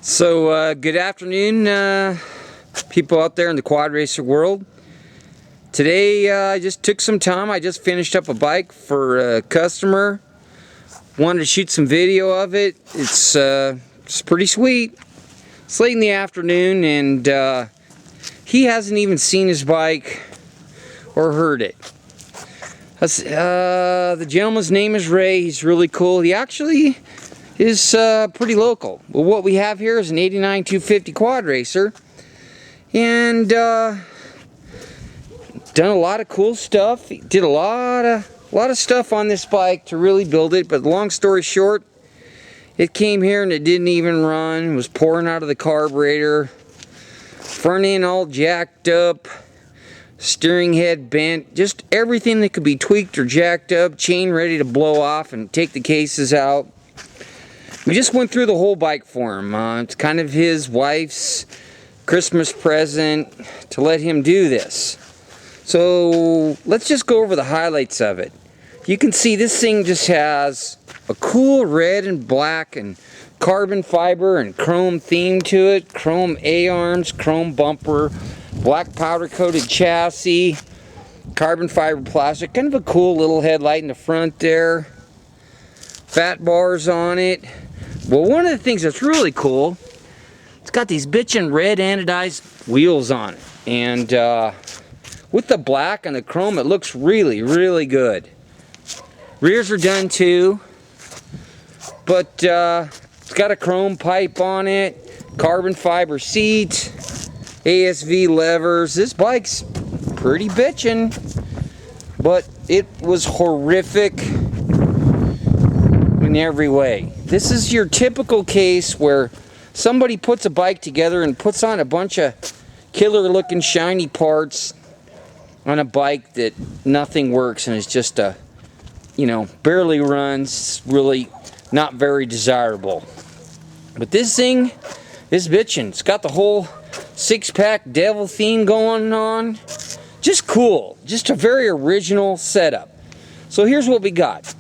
Good afternoon, people out there in the quad racer world. Today, I just took some time. I just finished up a bike for a customer. Wanted to shoot some video of it. It's pretty sweet. It's late in the afternoon, and he hasn't even seen his bike or heard it. The gentleman's name is Ray. He's really cool. He actually is pretty local. Well, what we have here is an 89 250 quad racer, and done a lot of cool stuff. He did a lot of stuff on this bike to really build it. But long story short, it came here and it didn't even run. It was pouring out of the carburetor, front end all jacked up, steering head bent, just everything that could be tweaked or jacked up, chain ready to blow off and take the cases out. We just went through the whole bike for him. It's kind of his wife's Christmas present to let him do this. So let's just go over the highlights of it. You can see this thing just has a cool red and black and carbon fiber and chrome theme to it. Chrome A-arms, chrome bumper, black powder coated chassis, carbon fiber plastic. Kind of a cool little headlight in the front there. Fat bars on it. Well, one of the things that's really cool, it's got these bitchin' red anodized wheels on it. And with the black and the chrome, it looks really, really good. Rears are done too. But it's got a chrome pipe on it, carbon fiber seat, ASV levers. This bike's pretty bitchin', but it was horrific in every way. This is your typical case where somebody puts a bike together and puts on a bunch of killer looking shiny parts on a bike that nothing works and is just a, barely runs, really not very desirable. But this thing is bitchin'. It's got the whole six-pack devil theme going on. Just cool. Just a very original setup. So here's what we got.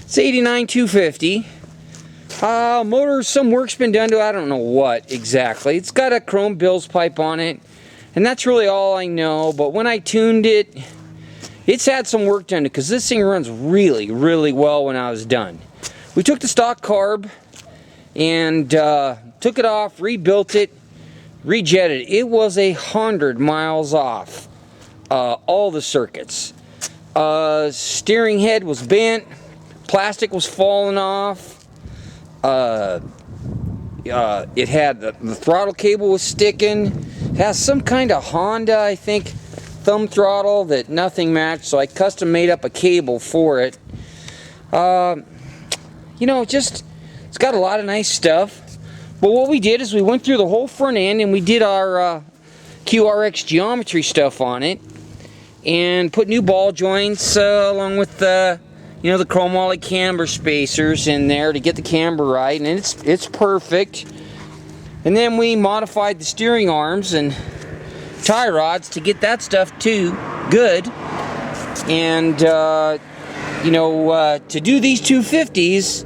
It's 89 250. Motor, some work's been done to it. I don't know what exactly. It's got a chrome bilge pipe on it, and that's really all I know. But when I tuned it, it's had some work done to it because this thing runs really, really well when I was done. We took the stock carb and took it off, rebuilt it, rejetted it. It was 100 miles off all the circuits. Steering head was bent. Plastic was falling off. It had the throttle cable was sticking. It has some kind of Honda, I think, thumb throttle that nothing matched, so I custom made up a cable for it. It's got a lot of nice stuff. But what we did is we went through the whole front end and we did our QRX geometry stuff on it and put new ball joints along with the chromoly camber spacers in there to get the camber right, and it's perfect. And then we modified the steering arms and tie rods to get that stuff too good. And to do these 250s,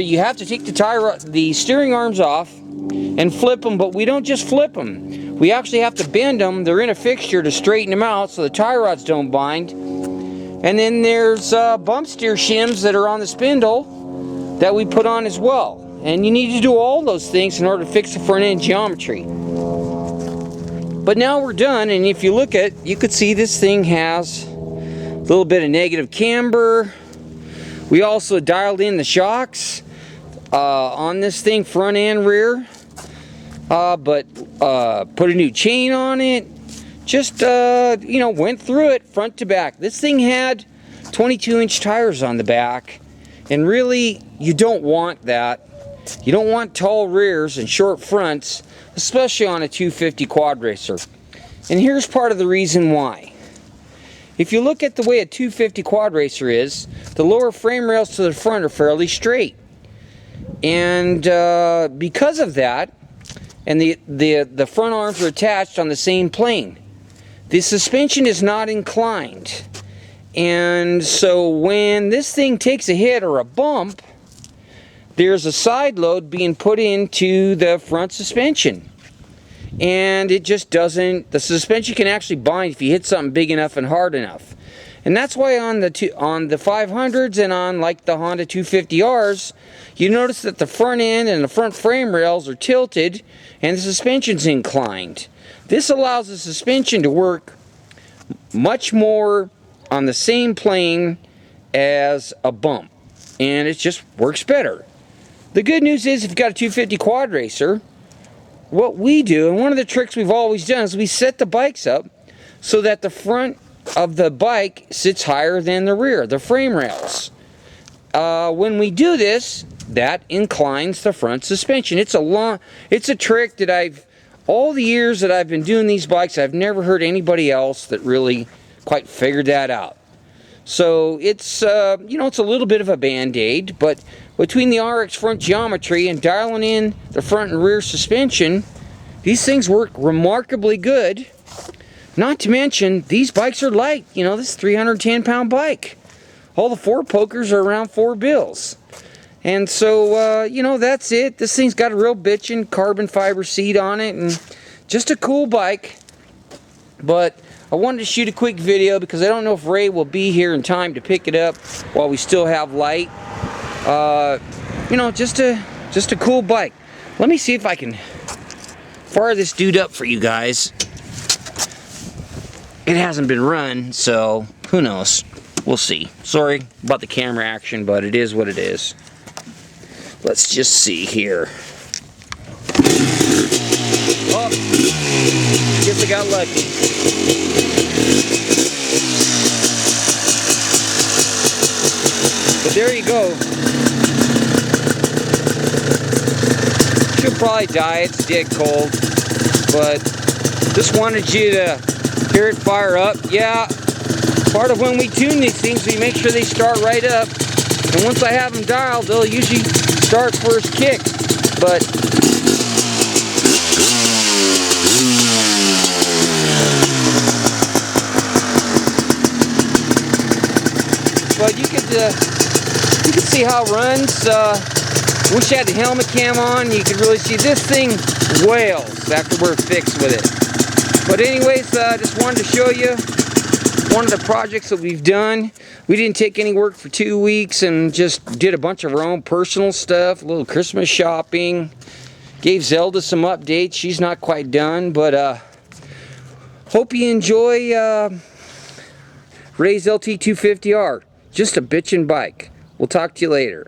you have to take the steering arms off and flip them, but we don't just flip them. We actually have to bend them. They're in a fixture to straighten them out so the tie rods don't bind. And then there's bump steer shims that are on the spindle that we put on as well. And you need to do all those things in order to fix the front end geometry. But now we're done, and if you look at, you could see this thing has a little bit of negative camber. We also dialed in the shocks on this thing, front and rear. But put a new chain on it. Just, went through it front to back. This thing had 22-inch tires on the back, and really, you don't want that. You don't want tall rears and short fronts, especially on a 250 quad racer. And here's part of the reason why. If you look at the way a 250 quad racer is, the lower frame rails to the front are fairly straight. And because of that, and the front arms are attached on the same plane, the suspension is not inclined. And so when this thing takes a hit or a bump, there's a side load being put into the front suspension. And it just doesn't, the suspension can actually bind if you hit something big enough and hard enough. And that's why on the 500s and on like the Honda 250Rs, you notice that the front end and the front frame rails are tilted and the suspension's inclined. This allows the suspension to work much more on the same plane as a bump, and it just works better. The good news is if you've got a 250 quad racer, what we do, and one of the tricks we've always done, is we set the bikes up so that the front of the bike sits higher than the rear, the frame rails. When we do this, that inclines the front suspension. It's a trick that all the years that I've been doing these bikes, I've never heard anybody else that really quite figured that out. So it's, you know, it's a little bit of a band-aid, but between the RX front geometry and dialing in the front and rear suspension, these things work remarkably good. Not to mention, these bikes are light. You know, this is a 310-pound bike. All the four pokers are around 4 bills. And so, you know, that's it. This thing's got a real bitchin' carbon fiber seat on it, and just a cool bike. But I wanted to shoot a quick video because I don't know if Ray will be here in time to pick it up while we still have light. You know, just a cool bike. Let me see if I can fire this dude up for you guys. It hasn't been run, so who knows? We'll see. Sorry about the camera action, but it is what it is. Let's just see here. Oh, guess I got lucky. But there you go. Should probably die, it's dead cold. But just wanted you to hear it fire up. Yeah, part of when we tune these things, we make sure they start right up. And once I have them dialed, they'll usually start first kick. But you could see how it runs. Wish I had the helmet cam on. You could really see this thing wails after we're fixed with it. But anyways, just wanted to show you one of the projects that we've done. We didn't take any work for 2 weeks and just did a bunch of our own personal stuff, a little Christmas shopping. Gave Zelda some updates. She's not quite done, but hope you enjoy Ray's LT250R. Just a bitchin' bike. We'll talk to you later.